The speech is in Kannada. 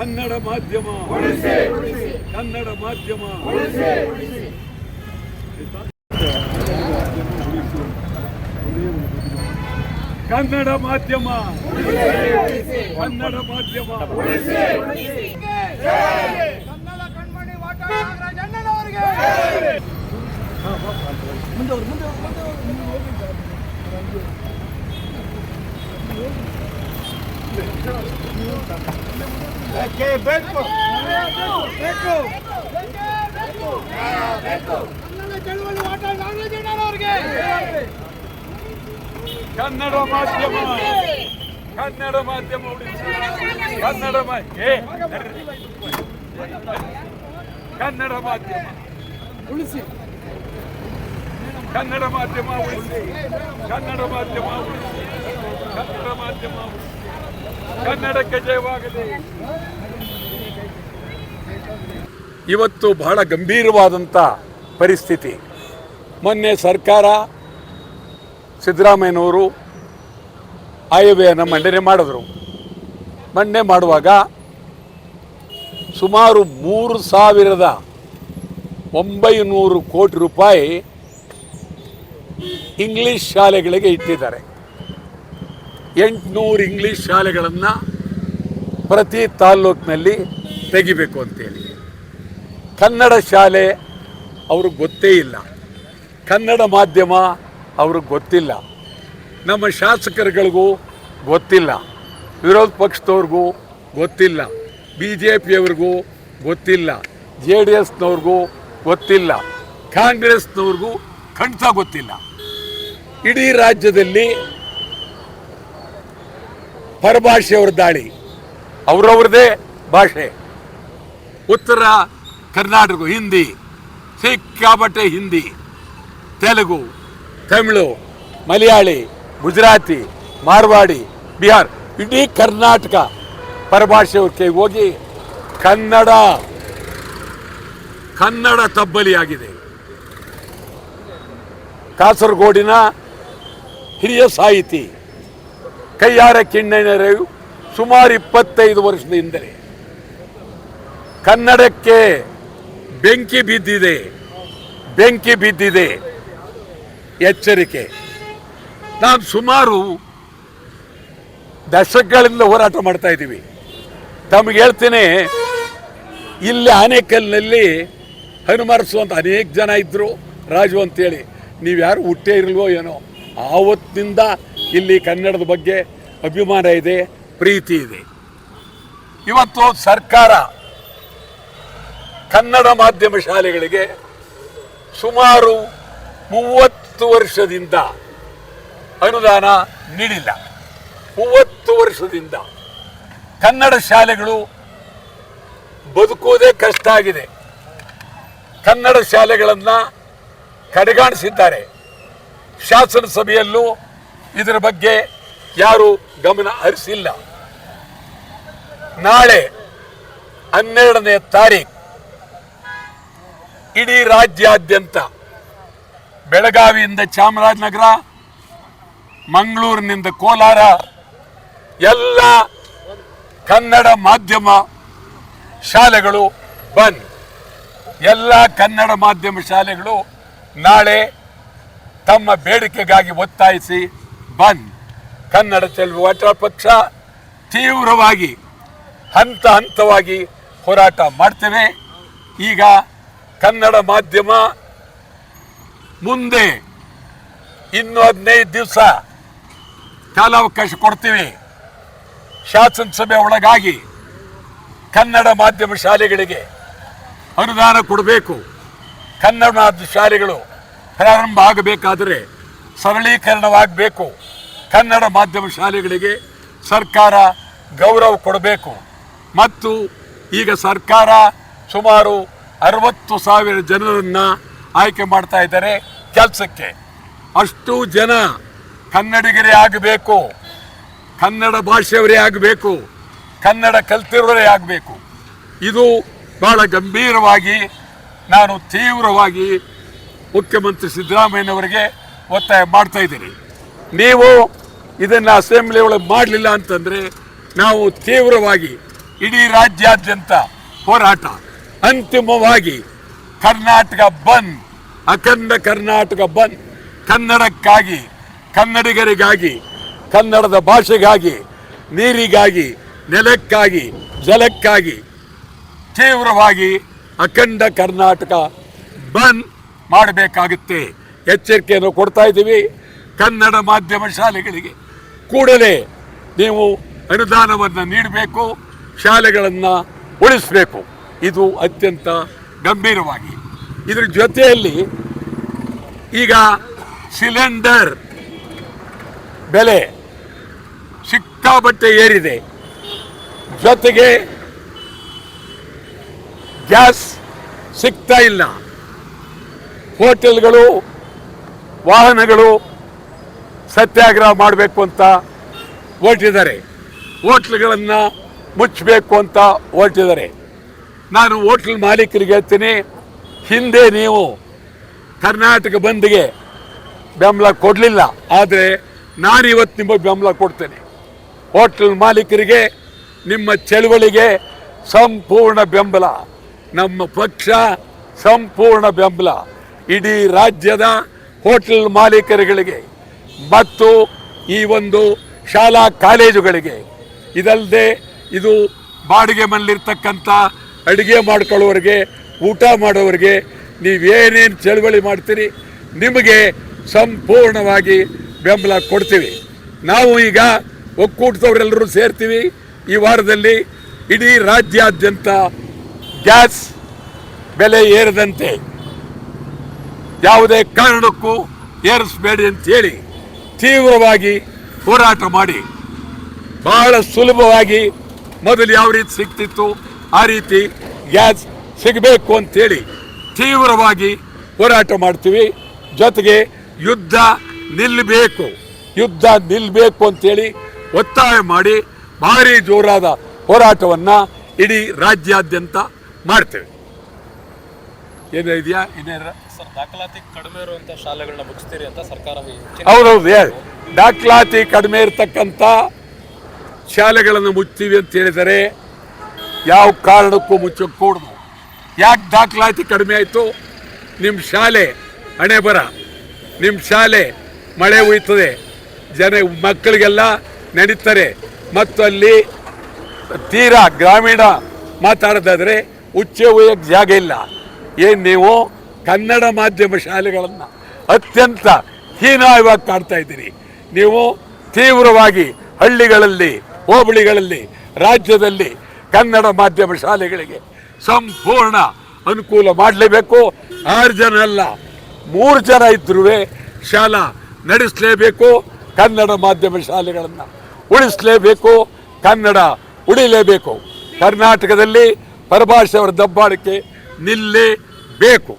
ಕನ್ನಡ ಮಾಧ್ಯಮ ಕನ್ನಡ ಮಾಧ್ಯಮ ಕನ್ನಡ ಮಾಧ್ಯಮ ಕನ್ನಡ ಮಾಧ್ಯಮ ಕನ್ನಡ ಕಣ್ಮಣಿ ವಾಟಾಳ್ ನಾಗರಾಜ್ ಅಣ್ಣನವರಿಗೆ ಬೇಕು ಕನ್ನಡ ಚಳವಳಿ ವಾಟಾಳ್ ನಾಗರಾಜ್ ಅಣ್ಣನವರಿಗೆ ಕನ್ನಡ ಮಾಧ್ಯಮ ಕನ್ನಡ ಮಾಧ್ಯಮ ಉಳಿಸಿ ಕನ್ನಡ ಕನ್ನಡ ಮಾಧ್ಯಮ ಉಳಿಸಿ ಕನ್ನಡ ಮಾಧ್ಯಮ ಉಳಿಸಿ ಕನ್ನಡ ಮಾಧ್ಯಮ ಉಳಿಸಿ ಕನ್ನಡ ಮಾಧ್ಯಮ ಉಳಿಸಿ ಕನ್ನಡಕ್ಕೆ ಜಯವಾಗಲಿ. ಇವತ್ತು ಬಹಳ ಗಂಭೀರವಾದಂಥ ಪರಿಸ್ಥಿತಿ. ಮೊನ್ನೆ ಸರ್ಕಾರ ಸಿದ್ದರಾಮಯ್ಯನವರು ಆಯವ್ಯಯನ್ನು ಮಂಡನೆ ಮಾಡಿದ್ರು. ಮಂಡನೆ ಮಾಡುವಾಗ ಸುಮಾರು 3,900 ಕೋಟಿ ರೂಪಾಯಿ ಇಂಗ್ಲೀಷ್ ಶಾಲೆಗಳಿಗೆ ಇಟ್ಟಿದ್ದಾರೆ. 800 ಇಂಗ್ಲೀಷ್ ಶಾಲೆಗಳನ್ನು ಪ್ರತಿ ತಾಲ್ಲೂಕಿನಲ್ಲಿ ತೆಗಿಬೇಕು ಅಂತೇಳಿ. ಕನ್ನಡ ಶಾಲೆ ಅವ್ರಿಗೆ ಗೊತ್ತೇ ಇಲ್ಲ, ಕನ್ನಡ ಮಾಧ್ಯಮ ಅವ್ರಿಗೆ ಗೊತ್ತಿಲ್ಲ, ನಮ್ಮ ಶಾಸಕರುಗಳಿಗೂ ಗೊತ್ತಿಲ್ಲ, ವಿರೋಧ ಪಕ್ಷದವ್ರಿಗೂ ಗೊತ್ತಿಲ್ಲ, BJPಯವ್ರಿಗೂ ಗೊತ್ತಿಲ್ಲ, JDSನವ್ರಿಗೂ ಗೊತ್ತಿಲ್ಲ, ಕಾಂಗ್ರೆಸ್ನವ್ರಿಗೂ ಖಂಡಿತ ಗೊತ್ತಿಲ್ಲ. ಇಡೀ ರಾಜ್ಯದಲ್ಲಿ ಪರಭಾಷೆಯವ್ರ ದಾಳಿ, ಅವರವ್ರದೇ ಭಾಷೆ. ಉತ್ತರ ಕರ್ನಾಟಕ ಹಿಂದಿ, ಸಿಕ್ಕಾಪಟ್ಟೆ ಹಿಂದಿ, ತೆಲುಗು, ತಮಿಳು, ಮಲಯಾಳಿ, ಗುಜರಾತಿ, ಮಾರ್ವಾಡಿ, ಬಿಹಾರ್, ಇಡೀ ಕರ್ನಾಟಕ ಪರಭಾಷೆಯವ್ರ ಕೈಗೆ ಹೋಗಿ ಕನ್ನಡ ತಬ್ಬಲಿಯಾಗಿದೆ. ಕಾಸರಗೋಡಿನ ಹಿರಿಯ ಸಾಹಿತಿ ಕಯ್ಯಾರ ಕಿಣ್ಣಯ್ಯನವರು ಸುಮಾರು 25 ವರ್ಷದ ಹಿಂದೆ ಕನ್ನಡಕ್ಕೆ ಬೆಂಕಿ ಬಿದ್ದಿದೆ ಎಚ್ಚರಿಕೆ. ನಾನು ಸುಮಾರು ದಶಕಗಳಿಂದ ಹೋರಾಟ ಮಾಡ್ತಾ ಇದ್ದೀವಿ. ತಮಗೆ ಹೇಳ್ತೇನೆ, ಇಲ್ಲಿ ಆನೇಕಲ್ನಲ್ಲಿ ಹನುಮರಸುವಂತ ಅನೇಕ ಜನ ಇದ್ದರು, ರಾಜು ಅಂತೇಳಿ. ನೀವು ಯಾರು ಹುಟ್ಟೇ ಇರಲ್ವೋ ಏನೋ, ಆವತ್ತಿನಿಂದ ಇಲ್ಲಿ ಕನ್ನಡದ ಬಗ್ಗೆ ಅಭಿಮಾನ ಇದೆ, ಪ್ರೀತಿ ಇದೆ. ಇವತ್ತು ಸರ್ಕಾರ ಕನ್ನಡ ಮಾಧ್ಯಮ ಶಾಲೆಗಳಿಗೆ ಸುಮಾರು 30 ವರ್ಷದಿಂದ ಅನುದಾನ ನೀಡಿಲ್ಲ. 30 ವರ್ಷದಿಂದ ಕನ್ನಡ ಶಾಲೆಗಳು ಬದುಕುವುದೇ ಕಷ್ಟ ಆಗಿದೆ. ಕನ್ನಡ ಶಾಲೆಗಳನ್ನು ಕಡೆಗಾಣಿಸಿದ್ದಾರೆ. ಶಾಸನಸಭೆಯಲ್ಲೂ ಇದರ ಬಗ್ಗೆ ಯಾರು ಗಮನ ಹರಿಸಿಲ್ಲ. ನಾಳೆ 12ನೇ ತಾರೀಕು ಇಡೀ ರಾಜ್ಯಾದ್ಯಂತ ಬೆಳಗಾವಿಯಿಂದ ಚಾಮರಾಜನಗರ, ಮಂಗಳೂರಿನಿಂದ ಕೋಲಾರ ಎಲ್ಲ ಕನ್ನಡ ಮಾಧ್ಯಮ ಶಾಲೆಗಳು ಬಂದ್. ಎಲ್ಲ ಕನ್ನಡ ಮಾಧ್ಯಮ ಶಾಲೆಗಳು ನಾಳೆ ತಮ್ಮ ಬೇಡಿಕೆಗಾಗಿ ಒತ್ತಾಯಿಸಿ ಬಂದ್. ಕನ್ನಡ ಚಳವಳಿ ವಾಟಾಳ್ ಪಕ್ಷ ತೀವ್ರವಾಗಿ ಹಂತವಾಗಿ ಹೋರಾಟ ಮಾಡ್ತೇವೆ. ಈಗ ಕನ್ನಡ ಮಾಧ್ಯಮ ಮುಂದೆ ಇನ್ನು 15 ದಿವಸ ಕಾಲಾವಕಾಶ ಕೊಡ್ತೀವಿ. ಶಾಸನಸಭೆ ಒಳಗಾಗಿ ಕನ್ನಡ ಮಾಧ್ಯಮ ಶಾಲೆಗಳಿಗೆ ಅನುದಾನ ಕೊಡಬೇಕು. ಕನ್ನಡ ಮಾಧ್ಯಮ ಶಾಲೆಗಳು ಪ್ರಾರಂಭ ಆಗಬೇಕಾದರೆ ಸರಳೀಕರಣವಾಗಬೇಕು. ಕನ್ನಡ ಮಾಧ್ಯಮ ಶಾಲೆಗಳಿಗೆ ಸರ್ಕಾರ ಗೌರವ ಕೊಡಬೇಕು. ಮತ್ತು ಈಗ ಸರ್ಕಾರ ಸುಮಾರು 60,000 ಜನರನ್ನು ಆಯ್ಕೆ ಮಾಡ್ತಾ ಇದ್ದಾರೆ ಕೆಲಸಕ್ಕೆ. ಅಷ್ಟು ಜನ ಕನ್ನಡಿಗರೇ ಆಗಬೇಕು, ಕನ್ನಡ ಭಾಷೆಯವರೇ ಆಗಬೇಕು, ಕನ್ನಡ ಕಲ್ತಿರೋರೇ ಆಗಬೇಕು. ಇದು ಬಹಳ ಗಂಭೀರವಾಗಿ ನಾನು ತೀವ್ರವಾಗಿ ಮುಖ್ಯಮಂತ್ರಿ ಸಿದ್ದರಾಮಯ್ಯನವರಿಗೆ ಒತ್ತಾಯ ಮಾಡ್ತಾ ಇದ್ದೀನಿ. ನೀವು ಇದನ್ನು ಅಸೆಂಬ್ಲಿ ಒಳಗೆ ಮಾಡಲಿಲ್ಲ ಅಂತಂದರೆ ನಾವು ತೀವ್ರವಾಗಿ ಇಡೀ ರಾಜ್ಯಾದ್ಯಂತ ಹೋರಾಟ. ಅಂತಿಮವಾಗಿ ಕರ್ನಾಟಕ ಬಂದ್, ಅಖಂಡ ಕರ್ನಾಟಕ ಬಂದ್, ಕನ್ನಡಕ್ಕಾಗಿ, ಕನ್ನಡಿಗರಿಗಾಗಿ, ಕನ್ನಡದ ಭಾಷೆಗಾಗಿ, ನೀರಿಗಾಗಿ, ನೆಲಕ್ಕಾಗಿ, ಜಲಕ್ಕಾಗಿ ತೀವ್ರವಾಗಿ ಅಖಂಡ ಕರ್ನಾಟಕ ಬಂದ್ ಮಾಡಬೇಕಾಗುತ್ತೆ. ಎಚ್ಚರಿಕೆಯನ್ನು ಕೊಡ್ತಾ ಇದ್ದೀವಿ. ಕನ್ನಡ ಮಾಧ್ಯಮ ಶಾಲೆಗಳಿಗೆ ಕೂಡಲೇ ನೀವು ಅನುದಾನವನ್ನು ನೀಡಬೇಕು, ಶಾಲೆಗಳನ್ನು ಉಳಿಸಬೇಕು. ಇದು ಅತ್ಯಂತ ಗಂಭೀರವಾಗಿ. ಇದರ ಜೊತೆಯಲ್ಲಿ ಈಗ ಸಿಲಿಂಡರ್ ಬೆಲೆ ಸಿಕ್ಕಾಪಟ್ಟೆ ಏರಿದೆ. ಜೊತೆಗೆ ಗ್ಯಾಸ್ ಸಿಗ್ತಾ ಇಲ್ಲ. ಹೋಟೆಲ್ಗಳು, ವಾಹನಗಳು ಸತ್ಯಾಗ್ರಹ ಮಾಡಬೇಕು ಅಂತ ಹೊರಟಿದ್ದಾರೆ. ಹೋಟ್ಲ್ಗಳನ್ನು ಮುಚ್ಚಬೇಕು ಅಂತ ಹೊರಟಿದ್ದಾರೆ. ನಾನು ಹೋಟ್ಲ್ ಮಾಲೀಕರಿಗೆ ಹೇಳ್ತೀನಿ, ಹಿಂದೆ ನೀವು ಕರ್ನಾಟಕ ಬಂದ್ಗೆ ಬೆಂಬಲ ಕೊಡಲಿಲ್ಲ, ಆದರೆ ನಾನಿವತ್ತು ನಿಮಗೆ ಬೆಂಬಲ ಕೊಡ್ತೇನೆ. ಹೋಟ್ಲ್ ಮಾಲೀಕರಿಗೆ ನಿಮ್ಮ ಚಳವಳಿಗೆ ಸಂಪೂರ್ಣ ಬೆಂಬಲ. ನಮ್ಮ ಪಕ್ಷ ಸಂಪೂರ್ಣ ಬೆಂಬಲ. ಇಡೀ ರಾಜ್ಯದ ಹೋಟೆಲ್ ಮಾಲೀಕರುಗಳಿಗೆ ಮತ್ತು ಈ ಒಂದು ಶಾಲಾ ಕಾಲೇಜುಗಳಿಗೆ, ಇದಲ್ಲದೆ ಇದು ಬಾಡಿಗೆ ಮನೆಯಲ್ಲಿರ್ತಕ್ಕಂಥ ಅಡುಗೆ ಮಾಡ್ಕೊಳ್ಳೋರಿಗೆ, ಊಟ ಮಾಡೋರಿಗೆ, ನೀವೇನೇನು ಚಳವಳಿ ಮಾಡ್ತೀರಿ ನಿಮಗೆ ಸಂಪೂರ್ಣವಾಗಿ ಬೆಂಬಲ ಕೊಡ್ತೀವಿ. ನಾವು ಈಗ ಒಕ್ಕೂಟದವರೆಲ್ಲರೂ ಸೇರ್ತೀವಿ. ಈ ವಾರದಲ್ಲಿ ಇಡೀ ರಾಜ್ಯಾದ್ಯಂತ ಗ್ಯಾಸ್ ಬೆಲೆ ಏರದಂತೆ ಯಾವುದೇ ಕಾರಣಕ್ಕೂ ಏರಿಸಬೇಡಿ ಅಂತೇಳಿ ತೀವ್ರವಾಗಿ ಹೋರಾಟ ಮಾಡಿ, ಬಹಳ ಸುಲಭವಾಗಿ ಮೊದಲು ಯಾವ ರೀತಿ ಸಿಗ್ತಿತ್ತು ಆ ರೀತಿ ಗ್ಯಾಸ್ ಸಿಗಬೇಕು ಅಂತೇಳಿ ತೀವ್ರವಾಗಿ ಹೋರಾಟ ಮಾಡ್ತೀವಿ. ಜೊತೆಗೆ ಯುದ್ಧ ನಿಲ್ಲಬೇಕು ಅಂತೇಳಿ ಒತ್ತಾಯ ಮಾಡಿ ಭಾರಿ ಜೋರಾದ ಹೋರಾಟವನ್ನು ಇಡೀ ರಾಜ್ಯಾದ್ಯಂತ ಮಾಡ್ತೇವೆ. ಏನಿದೆಯಾ ಇನ್ನೇನ ಸರ್, ದಾಖಲಾತಿ ಕಡಿಮೆ ಇರುವಂತ ಶಾಲೆಗಳನ್ನ ಮುಗಿಸ್ತೀರಿ ಅಂತ ಸರ್ಕಾರ ಹೌದೌದು. ದಾಖಲಾತಿ ಕಡಿಮೆ ಇರತಕ್ಕಂಥ ಶಾಲೆಗಳನ್ನು ಮುಚ್ತೀವಿ ಅಂತ ಹೇಳಿದರೆ ಯಾವ ಕಾರಣಕ್ಕೂ ಮುಚ್ಚக்கூಡದು. ಯಾಕೆ ದಾಖಲಾತಿ ಕಡಿಮೆ ಆಯಿತು? ನಿಮ್ಮ ಶಾಲೆ ಹಣೆ ಬರ, ನಿಮ್ಮ ಶಾಲೆ ಮಳೆ ಹುಯ್ತದೆ, ಮಕ್ಕಳಿಗೆಲ್ಲ ನಡೀತಾರೆ. ಮತ್ತು ಅಲ್ಲಿ ತೀರಾ ಗ್ರಾಮೀಣ ಮಾತಾಡೋದಾದರೆ ಉಚ್ಚೆ ಒಯ್ಯಕ್ಕೆ ಜಾಗ ಇಲ್ಲ. ಏನು ನೀವು ಕನ್ನಡ ಮಾಧ್ಯಮ ಶಾಲೆಗಳನ್ನು ಅತ್ಯಂತ ಹೀನಾಯವಾಗಿ ಕಾಡ್ತಾ ಇದ್ದೀರಿ. ನೀವು ತೀವ್ರವಾಗಿ ಹಳ್ಳಿಗಳಲ್ಲಿ, ಹೋಬಳಿಗಳಲ್ಲಿ, ರಾಜ್ಯದಲ್ಲಿ ಕನ್ನಡ ಮಾಧ್ಯಮ ಶಾಲೆಗಳಿಗೆ ಸಂಪೂರ್ಣ ಅನುಕೂಲ ಮಾಡಲೇಬೇಕು. 6 ಜನ ಅಲ್ಲ, 3 ಜನ ಇದ್ರೂ ಶಾಲಾ ನಡೆಸಲೇಬೇಕು. ಕನ್ನಡ ಮಾಧ್ಯಮ ಶಾಲೆಗಳನ್ನು ಉಳಿಸಲೇಬೇಕು. ಕನ್ನಡ ಉಳಿಲೇಬೇಕು. ಕರ್ನಾಟಕದಲ್ಲಿ ಪರಭಾಷೆಯವರ ದಬ್ಬಾಳಿಕೆ ನಿಲ್ಲಲೇಬೇಕು.